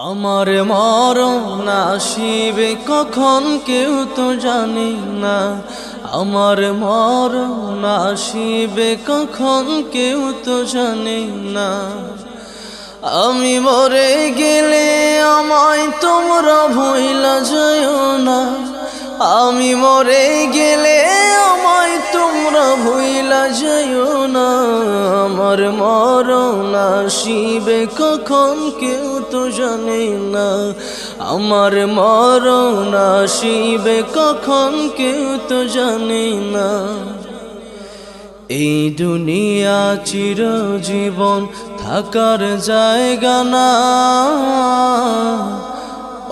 আমার মরণ আসিবে কখন কেউ তো জানে না। আমার মরণ আসিবে কখন কেউ তো জানে না। আমি মরে গেলে আমায় তোমরা ভুইলা যাইও না। আমি মরে গেলে আমায় তোমরা ভুইলা যাইও না। আমার মরণ আসিবে কখন কেউ তো জানে না। আমার মরণ আসিবে কখন কেউ তো জানে না। এই দুনিয়া চিরজীবন থাকার জায়গা না।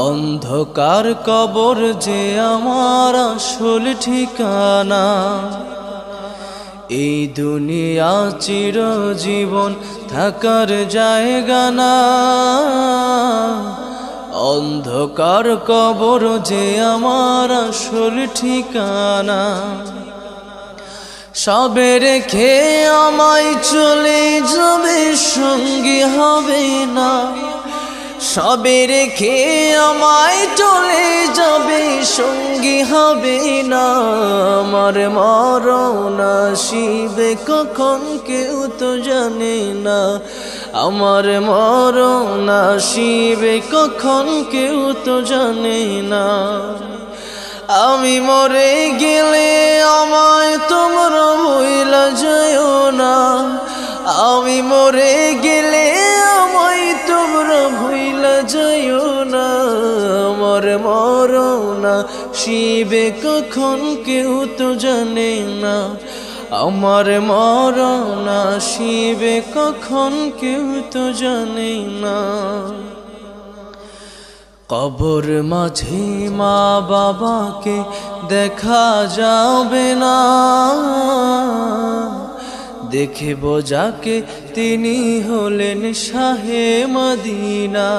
অন্ধকার কবর যে আমার আসল ঠিকানা। এই দুনিয়া চিরজীবন থাকার জায়গা না। অন্ধকার কবর যে আমার আসল ঠিকানা। সবে রেখে আমায় চলে যাবে, সঙ্গী হবে না। সবে রেখে আমায় চলে যাবে, সঙ্গী হবে না। আমার মরণ আসিবে কখন কেউ তো জানে না। আমার মরণ আসিবে কখন কেউ তো জানে না। আমি মরে গেলে আমায় তোমরা ভুইলা যাইও না। আমি মরে গেলে আমায় তোমরা ভুইলা যাইও না। আমার মরণ আসিবে কখন কেউ তো জানে না। আমার মরণ আসিবে কখন কেউ তো জানে না। কবর মাঝে মা বাবাকে দেখা যাবে না। দেখব যাকে তিনি হলেন শাহে মদিনা।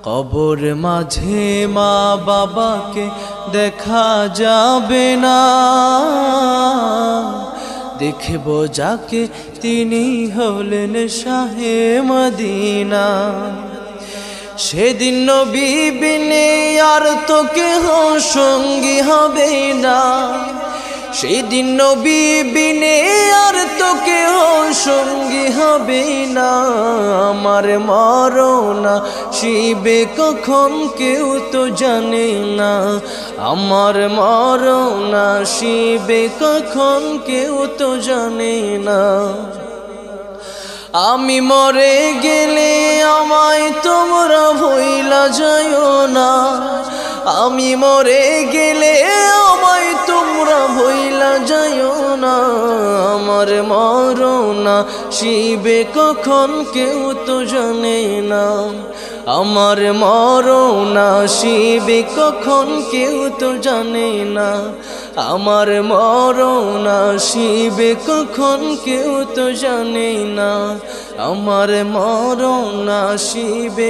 কবর মাঝে মা বাবাকে দেখা যাবে না। দেখব যাকে তিনি হলেন শাহে মদিনা। সেদিন নবী বিনে আর তো কেহ সঙ্গী হবে না। সেদিন নবী বিনে আর তো কেহ সঙ্গী হবে না। আমার মরণ আসিবে কখন কেউ তো জানে না। আমার মরণ আসিবে কখন কেউ তো জানে না। আমি মরে গেলে আমায় তোমরা ভুইলা যাইও না। আমি মরে গেলে আমায় তোমরা ভুইলা যাইও না। আমার মরণ আসিবে কখন কেউ তো জানে না। আমার মরণ আসিবে কখন কেউ তো জানে না। আমার মরণ আসিবে কখন কেউ তো জানে না। আমার মরণ আসিবে।